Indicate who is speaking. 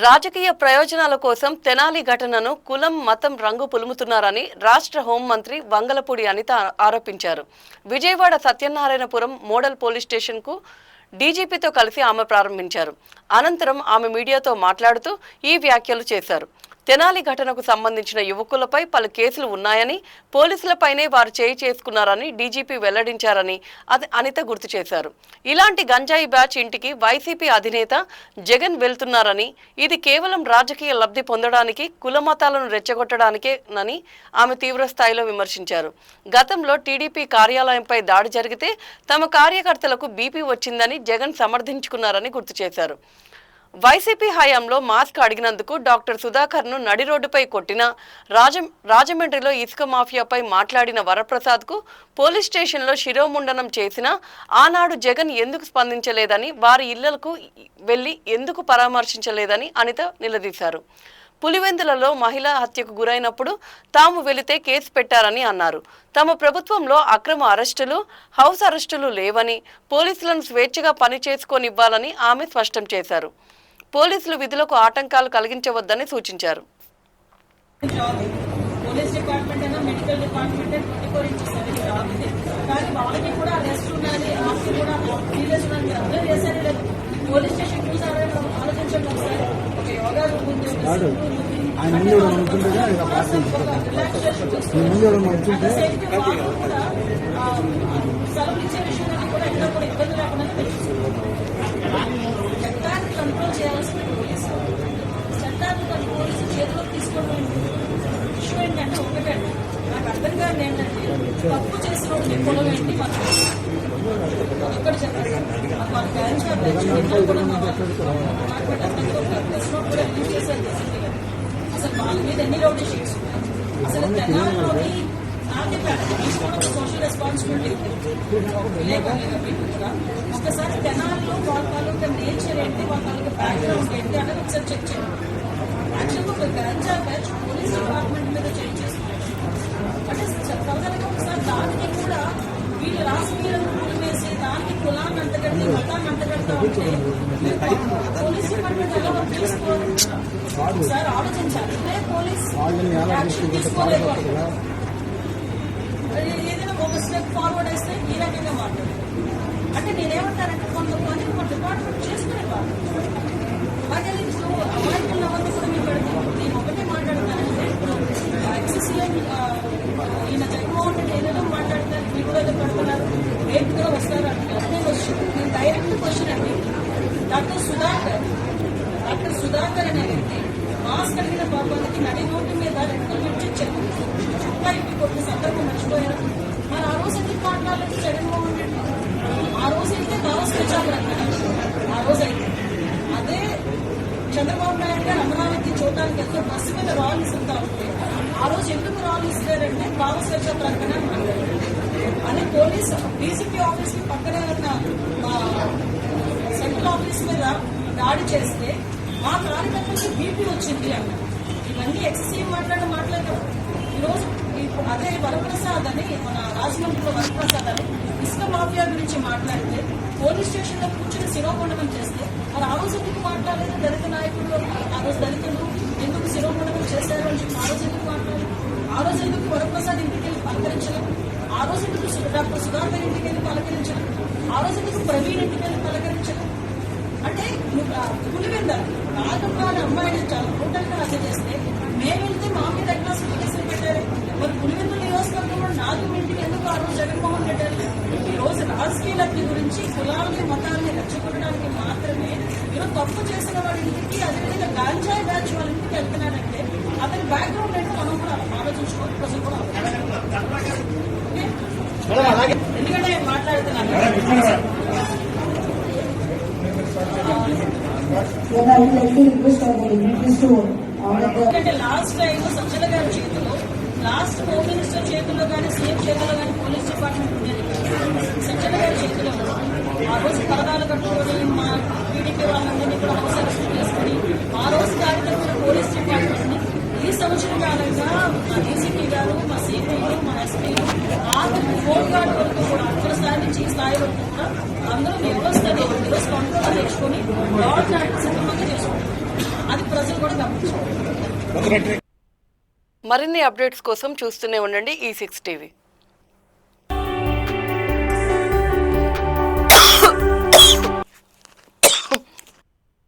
Speaker 1: రాజకీయ ప్రయోజనాల కోసం తెనాలి ఘటనను కులం మతం రంగు పులుముతున్నారని రాష్ట్ర హోంమంత్రి వంగలపూడి అనిత ఆరోపించారు. విజయవాడ సత్యనారాయణపురం మోడల్ పోలీస్ స్టేషన్కు డీజీపీతో కలిసి ఆమె ప్రారంభించారు. అనంతరం ఆమె మీడియాతో మాట్లాడుతూ ఈ వ్యాఖ్యలు చేశారు. తెనాలి ఘటనకు సంబంధించిన యువకులపై పలు కేసులు ఉన్నాయని, పోలీసులపైనే వారు చేయి చేసుకున్నారని డీజీపీ వెల్లడించారని అనిత గుర్తు చేశారు. ఇలాంటి గంజాయి బ్యాచ్ ఇంటికి వైసీపీ అధినేత జగన్ వెళ్తున్నారని, ఇది కేవలం రాజకీయ లబ్ధి పొందడానికి, కులమతాలను రెచ్చగొట్టడానికేనని ఆమె తీవ్ర స్థాయిలో విమర్శించారు. గతంలో టీడీపీ కార్యాలయంపై దాడి జరిగితే తమ కార్యకర్తలకు బీపీ వచ్చిందని జగన్ సమర్థించుకున్నారని గుర్తు చేశారు. వైసీపీ హయాంలో మాస్క్ అడిగినందుకు డాక్టర్ సుధాకర్ను నడి రోడ్డుపై కొట్టిన, రాజమండ్రిలో ఇసుక మాఫియాపై మాట్లాడిన వరప్రసాద్కు పోలీస్ స్టేషన్లో శిరోముండనం చేసినా ఆనాడు జగన్ ఎందుకు స్పందించలేదని, వారి ఇళ్లకు వెళ్లి ఎందుకు పరామర్శించలేదని అనిత నిలదీశారు. పులివెందులలో మహిళా హత్యకు గురైనప్పుడు తాము వెళితే కేసు పెట్టారని అన్నారు. తమ ప్రభుత్వంలో అక్రమ అరెస్టులు, హౌస్ అరెస్టులు లేవని, పోలీసులను స్వేచ్ఛగా పని చేసుకోనివ్వాలని ఆమె స్పష్టం చేశారు. పోలీసులు విధులకు ఆటంకాలు కలిగించవద్దని సూచించారు.
Speaker 2: కంట్రోల్ చేయాల్సిన పోలీసు చట్టాన్ని పోలీసు చేతిలోకి తీసుకోవడం విషయం ఏంటంటే ఒకటండి, నాకు అర్థం కాదు ఏంటంటే తప్పు చేసిన కులం ఏంటి ఇక్కడ చెప్పండి. మన అసలు వాళ్ళ మీద ఎన్ని రౌడీ షీట్స్ ఉన్నాయి, అసలు తెలంగాణలోని తీసుకోవడం సోషల్ రెస్పాన్సిబిలిటీ కూడా ఒకసారి తెనాల్లో వాళ్ళ తాలూకా నేచర్ ఏంటి, వాళ్ళ తాలూకా బ్యాక్గ్రౌండ్ ఏంటి అనేది ఒకసారి చెక్ చేయండి. యాక్చువల్గా ఒక గంజా బ్యాచ్ పోలీస్ డిపార్ట్మెంట్ మీద చేంజ్ చేస్తున్నారు అంటే ఫర్దర్గా ఒకసారి దానికి కూడా వీళ్ళు రాజకీయాలను కూలివేసి దానికి కులాన్ని అంతగట్టి మతాన్ని అంతగడతా ఉంటే పోలీస్ డిపార్ట్మెంట్ ఎలా వర్క్ చేసుకోవాలి ఒకసారి ఆలోచించాలి. పోలీస్ యాక్షన్ తీసుకోలేదు, ఏదైనా ఒక స్టెప్ ఫార్వర్డ్ వేస్తే ఈ రకంగా మాట్లాడారు. అంటే నేనేమంటానంటే కొంతమంది మన డిపార్ట్మెంట్ చేసుకునేవాళ్ళు అలాగే ఇప్పుడు అమాయకులు అవన్నీ కూడా మీరు పెడతాం. నేను ఒకటే మాట్లాడతానంటే ఇప్పుడు ఎక్సెస్ఎం ఈయన జగన్మోహన్ రెడ్డి ఏదైనా మాట్లాడతారు, వీడియో ఏదో పెడుతున్నారు, రేపు కూడా వస్తారు అంటున్నారు. నేను డైరెక్ట్ క్వశ్చన్ అండి, డాక్టర్ సుధాకర్ అనే వ్యక్తి మాస్క్ అడిగిన పాపానికి నడి రోడ్డు మీద రెక్కలు నుంచి చుట్టా ఇంటి కొట్టిన సందర్భం మర్చిపోయారు. మరి ఆ రోజు ఎందుకు మాట్లాడలేదు జగన్మోహన్ రెడ్డి? ఆ రోజు అయితే కావచ్చు తెచ్చారు, ఆ రోజు అయితే అదే చంద్రబాబు నాయుడు గారు అమరావతి చూడటానికి వెళ్తే బస్సు మీద రాళ్ళు ఇస్తుంటా ఉంటే ఆ రోజు ఎందుకు రాళ్ళు ఇస్తారంటే భావ స్వేచ్ఛ ప్రకటన అని పోలీసు డీసీపీ ఆఫీస్ కి పక్కనే ఉన్న సెంట్రల్ ఆఫీస్ మీద దాడి చేస్తే మా కార్యకర్తలకి బీపీ వచ్చింది అన్న. ఇవన్నీ ఎక్సెసివ్ మాట్లాడడం ఈరోజు అదే వరప్రసాద్ అని మన రాజమండ్రిలో వరప్రసాద్ అని ఇసుక మాఫియా గురించి మాట్లాడితే పోలీస్ స్టేషన్ లో కూర్చొని శిరోముండనం చేస్తే మరి ఆ రోజు ఎందుకు మాట్లాడలేదు? దళిత నాయకులు ఆ రోజు దళితులు ఎందుకు శిరోముండనం చేశారు అని చెప్పి ఆ రోజు ఎందుకు మాట్లాడలేదు? ఆ రోజు ఎందుకు వరప్రసాద్ ఇంటికి వెళ్ళి పలకరించడం? ఆ రోజు ఎందుకు డాక్టర్ సుధాకర్ ఇంటికి వెళ్ళి పలకరించడం? ఆ రోజు ఎందుకు ప్రవీణ్ ఇంటికి వెళ్ళి పలకరించడం? అంటే పులివెంద నాగమ్మ అమ్మాయిని చాలా టోటల్గా హత్య చేస్తే మేము వెళ్తే మా మీద ఎట్లా కేసులు పెట్టారు? మరి పులివెందు నియోజకవర్గంలో నాగమ్మ ఇంటికి ఎందుకు ఆ రోజు జగన్మోహన్ పెట్టారు? ఈ రోజు రాజకీయ లబ్ధి గురించి కులాలని మతాలని రెచ్చగొట్టడానికి మాత్రమే ఈరోజు తప్పు చేసిన వాడి ఇంటికి, అదేవిధంగా గాంజాయి బ్యాచ్ వాళ్ళ ఇంటికి వెళ్తున్నాడంటే అతని బ్యాక్గ్రౌండ్ ఏంటో మనం కూడా ఆలోచించుకోవాలి. ప్రజలు కూడా ఎందుకంటే నేను మాట్లాడుతున్నాను ఎందుకంటే లాస్ట్ టైం సజ్జల గారి చేతిలో, లాస్ట్ హోమ్ మినిస్టర్ చేతిలో కానీ సీఎం చేతిలో కానీ పోలీస్ డిపార్ట్మెంట్ ఉండేది. సజ్జల గారి చేతిలో ఆ రోజు పరదాలు కట్టుకొని మా టీడీపీ వాళ్ళందరినీ కూడా హౌస్ అరెస్ట్ చేసుకుని ఆ రోజు కార్యకర్తల పోలీస్ డిపార్ట్మెంట్ ని ఈ సంవత్సరం కాలంగా మా డీసీపీ గారు, మా సిపిలు, మా ఎస్పీలు ఆఖరి హోమ్ గార్డ్ వరకు కూడా అక్కడ స్థాయి నుంచి ఈ స్థాయి వరకు కూడా అందరూ వ్యవస్థని ఈరోజు కంట్రోల్ తెచ్చుకొని గవర్నమెంట్ సిద్ధంగా చేసుకుంటారు. అది ప్రజలు కూడా గమనించాలి.
Speaker 1: మరిన్ని అప్డేట్స్ కోసం చూస్తూనే ఉండండి E6 టీవీ.